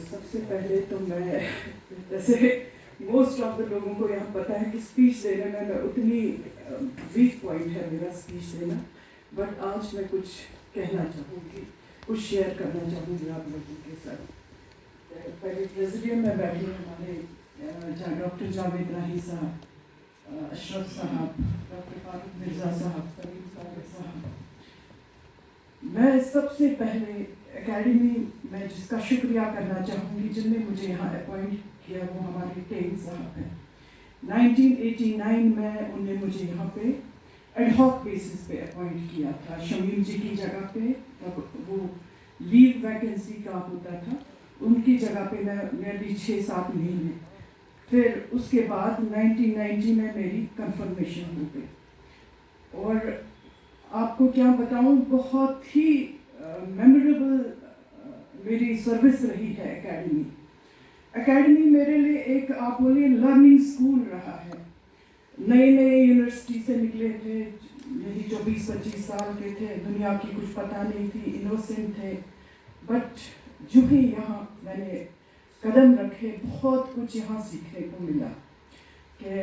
سب سے پہلے تو میں جیسے موسٹ آف دا لوگوں کو یہاں پتہ ہے کہ اسپیچ دینے میں اتنی ویک پوائنٹ ہے میرا اسپیچ دینا، بٹ آج میں کچھ کہنا چاہوں گی، کچھ شیئر کرنا چاہوں گی آپ لوگوں کے ساتھ۔ پہلے پریزیڈیم میں بیٹھے ہمارے ڈاکٹر جاوید راہی صاحب، اشرف صاحب، ڈاکٹر فاروق مرزا صاحب، سلیم صاحب، میں سب سے پہلے اکیڈمی میں جس کا شکریہ کرنا چاہوں گی، جن نے مجھے یہاں اپوائنٹ کیا، وہ ہمارے ٹین صاحب ہیں۔ 1989 میں انہوں نے مجھے یہاں پہ ایڈ ہاک بیسس پہ اپوائنٹ کیا تھا، شمیم جی کی جگہ پہ، تب وہ لیو ویکنسی کا ہوتا تھا، ان کی جگہ پہ میں نیرلی 6-7 مہینے، پھر اس کے بعد 1990 میں میری کنفرمیشن ہو گئی۔ اور آپ کو کیا بتاؤں، بہت ہی میموریبل میری سروس رہی ہے اکیڈمی۔ اکیڈمی میرے لیے ایک آپ بولیے لرننگ اسکول رہا ہے۔ نئے یونیورسٹی سے نکلے تھے، یہی 24-25 سال کے تھے، دنیا کی کچھ پتہ نہیں تھی، انوسینٹ تھے، بٹ جو ہی یہاں میں نے قدم رکھے، بہت کچھ یہاں سیکھنے کو ملا کہ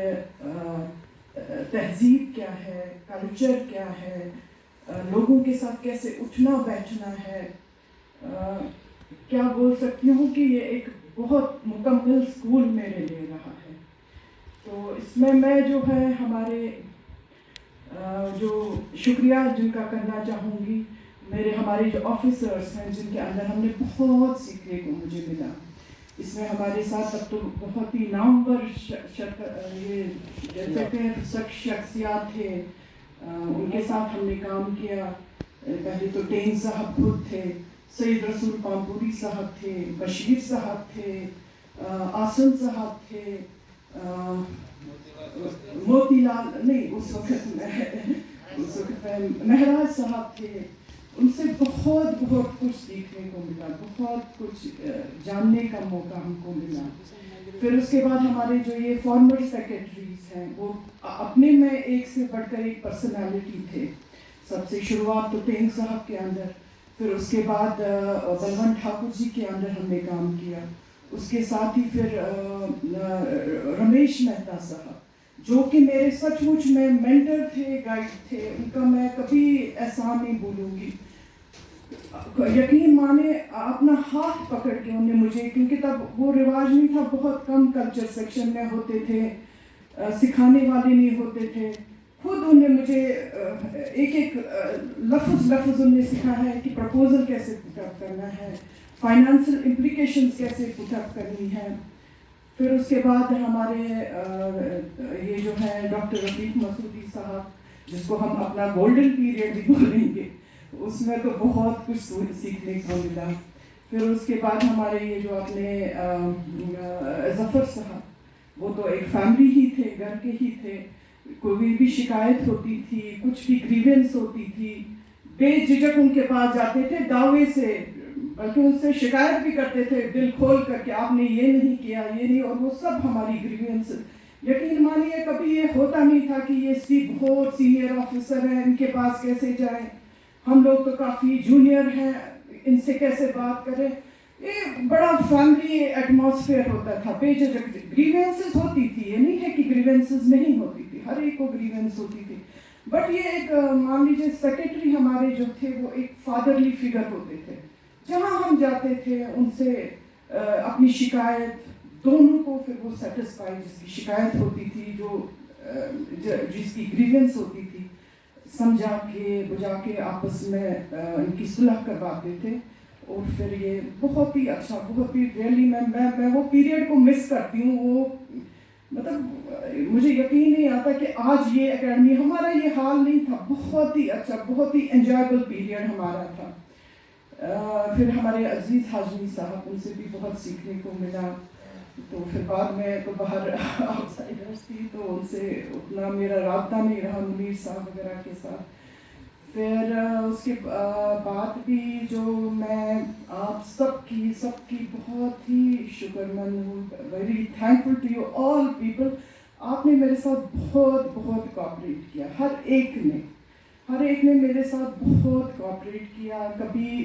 تہذیب کیا ہے، کلچر کیا ہے، لوگوں کے ساتھ کیسے اٹھنا بیٹھنا ہے۔ کیا بول سکتی ہوں کہ یہ ایک بہت مکمل اسکول میرے لیے رہا ہے۔ تو اس میں جو ہے ہمارے جو شکریہ جن کا کرنا چاہوں گی، ہمارے جو آفیسرس ہیں، جن کے اندر ہم نے بہت سیکھنے کو مجھے ملا۔ اس میں ہمارے ساتھ اب تو بہت ہی نامور یہ جیسے کہ شخصیات تھے، ان کے ساتھ ہم نے کام کیا۔ پہلے تو ٹین صاحب خود تھے، سید رسول پامپوری صاحب تھے، بشیر صاحب تھے، آسن صاحب تھے، موتی لال نہیں اس وقت مہراج صاحب تھے۔ ان سے بہت کچھ سیکھنے کو ملا، بہت کچھ جاننے کا موقع ہم کو ملا۔ پھر اس کے بعد ہمارے جو یہ فارمر سیکرٹریز ہیں، وہ اپنے میں ایک سے بڑھ کر ایک پرسنالٹی تھے۔ سب سے شروعات تو ٹین صاحب کے اندر، پھر اس کے بعد بلونت ٹھاکر جی کے اندر ہم نے کام کیا، اس کے ساتھ ہی پھر رمیش مہتا صاحب، جو کہ میرے سچ مچ میں مینٹر تھے، گائیڈ تھے، ان کا میں کبھی احسان نہیں بھولوں گی۔ یقین مانے اپنا ہاتھ پکڑ کے انہوں نے مجھے، کیونکہ تب وہ رواج نہیں تھا، بہت کم کلچر سیکشن میں ہوتے تھے، سکھانے والے نہیں ہوتے تھے، خود انہوں نے مجھے ایک لفظ انہوں نے سکھا ہے کہ پرپوزل کیسے پٹ اپ کرنا ہے، فائنانشل امپلیکیشنز کیسے پٹ اپ کرنی ہے۔ پھر اس کے بعد ہمارے یہ جو ہے ڈاکٹر رفیق مسعودی صاحب، جس کو ہم اپنا گولڈن پیریڈ بھی بولیں گے، اس میں تو بہت کچھ سیکھنے کو ملا۔ پھر اس کے بعد ہمارے یہ جو اپنے ظفر صاحب، وہ تو ایک فیملی ہی تھے، گھر کے ہی تھے، کوئی بھی شکایت ہوتی تھی، کچھ بھی گریونس ہوتی تھی، بے جھجک ان کے پاس جاتے تھے، دعوے سے، بلکہ ان سے شکایت بھی کرتے تھے دل کھول کر کہ آپ نے یہ نہیں کیا، یہ نہیں، اور وہ سب ہماری گریونس، یقین مانیے کبھی یہ ہوتا نہیں تھا کہ یہ بہت سینئر آفیسر ہیں، ان کے پاس کیسے جائیں، ہم لوگ تو کافی جونیئر ہیں، ان سے کیسے بات کریں۔ یہ بڑا فیملی ایٹماسفیئر ہوتا تھا، بے جھجک گریونسز ہوتی تھی، یہ نہیں ہے کہ گریونسز نہیں ہوتی تھی، ہر ایک کو گریونس ہوتی تھی، بٹ یہ ایک مان لیجیے سیکرٹری ہمارے جو تھے وہ ایک فادرلی فگر ہوتے تھے، جہاں ہم جاتے تھے ان سے اپنی شکایت، دونوں کو پھر وہ سیٹسفائی، جس کی شکایت ہوتی تھی، جس کی گریونس ہوتی تھی، سمجھا کے بجا کے آپس میں ان کی صلح کرواتے تھے۔ اور پھر یہ بہت ہی اچھا، بہت ہی ریئلی میں وہ پیریڈ کو مس کرتی ہوں۔ وہ مطلب مجھے یقین نہیں آتا کہ آج یہ اکیڈمی، ہمارا یہ حال نہیں تھا، بہت ہی اچھا، بہت ہی انجوائبل پیریڈ ہمارا تھا۔ پھر ہمارے عزیز ہاشمی صاحب، ان سے بھی بہت سیکھنے کو ملا۔ تو پھر بعد میں تو باہر آؤٹ سائڈرس تھی، تو ان سے اتنا میرا رابطہ نہیں رہا، منیر صاحب وغیرہ کے ساتھ۔ پھر اس کے بعد بھی جو میں آپ سب کی بہت ہی شکر مند ہوں، very thankful to you all people. آپ نے میرے ساتھ بہت کوآپریٹ کیا، ہر ایک نے میرے ساتھ بہت کوآپریٹ کیا، کبھی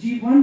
G1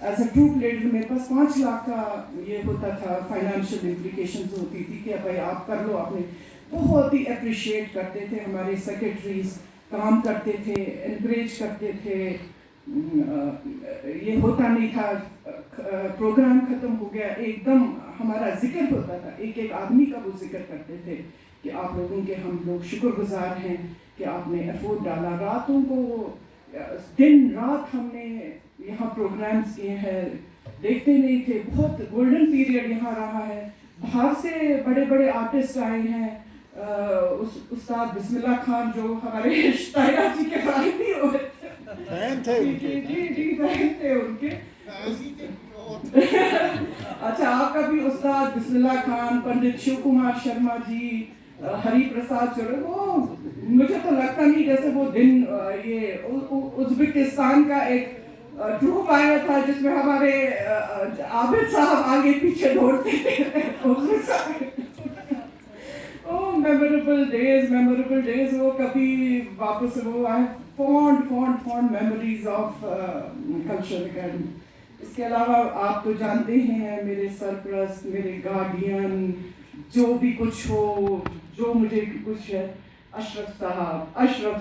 as a troupe leader میرے پاس 5 لاکھ کا یہ ہوتا تھا، فائنینشیل امپلیکیشنز ہوتی تھی کہ بھائی آپ کر لو. آپ نے بہت ہی اپریشیٹ کرتے تھے، ہمارے سیکرٹریز کام کرتے تھے، انکریج کرتے تھے. یہ ہوتا نہیں تھا پروگرام ختم ہو گیا ایک دم ہمارا ذکر ہوتا تھا، ایک ایک آدمی کا وہ ذکر کرتے تھے کہ آپ لوگوں کے ہم لوگ شکر گزار ہیں کہ آپ نے ایفورٹ ڈالا. راتوں کو دن رات ہم نے یہاں پروگرامز کیے ہیں، دیکھتے نہیں تھے. بہت گولڈن پیریڈ یہاں رہا ہے. باہر سے بڑے بڑے آرٹسٹ آئے ہیں، استاد بسم اللہ خان جو ہمارے طاہرہ جی کے فائد بھی ہوئے تھے، فین تھے ان کے. جی فین تھے ان کے. اچھا آپ کا بھی استاد بسم اللہ خان، پنڈت شیو کمار شرما جی، ہری پرساد چورے، وہ مجھے تو لگتا نہیں جیسے وہ دن یہ ازبکستان کا ایک ٹروپ آیا تھا جس میں ہمارے عابد صاحب آگے پیچھے دوڑتے تھے. میموریبل ڈیز وہ کبھی واپس وہ fond memories of cultural academy. اس کے علاوہ آپ تو جانتے ہیں میرے سرپرست، میرے گارڈین، جو بھی کچھ ہو، جو مجھے کچھ ہے، اشرف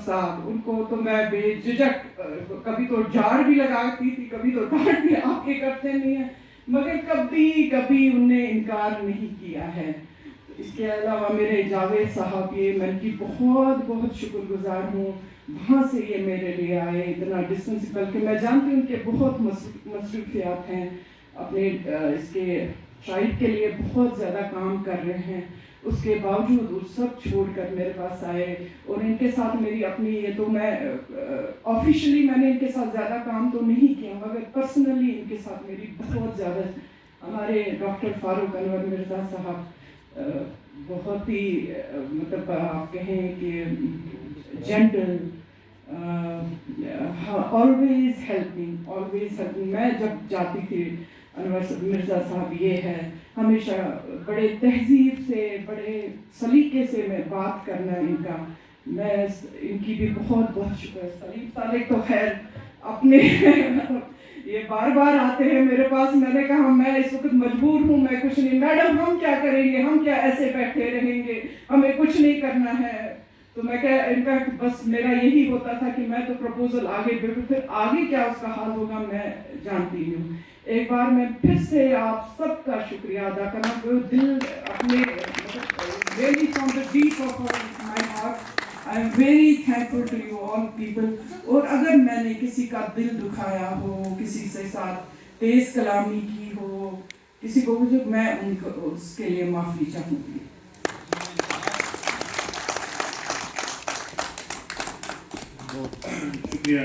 صاحب ان کو تو میں بے جھجک کبھی تو جھاڑ بھی لگاتی تھی، کبھی تو ڈانٹ بھی. آپ یہ کرتے نہیں ہیں، مگر کبھی ان نے انکار نہیں کیا ہے. اس کے علاوہ میرے جاوید صاحب، یہ میں ان کی بہت شکر گزار ہوں. وہاں سے یہ میرے لیے آئے اتنا ڈسٹنس، بلکہ میں جانتی ہوں کہ بہت مصروفیات ہیں اپنے اس کے ٹرائب کے لیے، بہت زیادہ کام کر رہے ہیں. اس کے باوجود وہ سب چھوڑ کر میرے پاس آئے. اور ان کے ساتھ میری اپنی یہ تو میں آفیشلی میں نے ان کے ساتھ زیادہ کام تو نہیں کیا، مگر پرسنلی ان کے ساتھ میری بہت زیادہ. ہمارے ڈاکٹر فاروق انور مرزا صاحب بہت ہی مطلب آپ کہیں کہ جینٹل، آلویز ہیلپنگ. میں جب جاتی تھی انور مرزا صاحب یہ ہے ہمیشہ بڑے تہذیب سے، بڑے سلیقے سے میں بات کرنا ان کا. میں ان کی بھی بہت شکر. سلیم صالح تو خیر اپنے یہ بار آتے ہیں میرے پاس. میں نے کہا میں اس وقت مجبور ہوں، میں کچھ نہیں. میڈم ہم کیا کریں گے، ہم کیا ایسے بیٹھے رہیں گے، ہمیں کچھ نہیں کرنا ہے. تو میں کہا ان کا بس میرا یہی ہوتا تھا کہ میں تو پروپوزل آگے بڑھوں، پھر آگے کیا اس کا حال ہوگا میں جانتی ہوں. ایک بار میں پھر سے آپ سب کا شکریہ ادا کرنا، جو دل اپنے really from the deep of my heart I am very thankful to you all people. اور اگر میں نے کسی کا دل دکھایا ہو، کسی سے ساتھ تیز کلامی کی ہو، کسی کو میں ان کو اس کے لیے معافی چاہوں گی. شکریہ.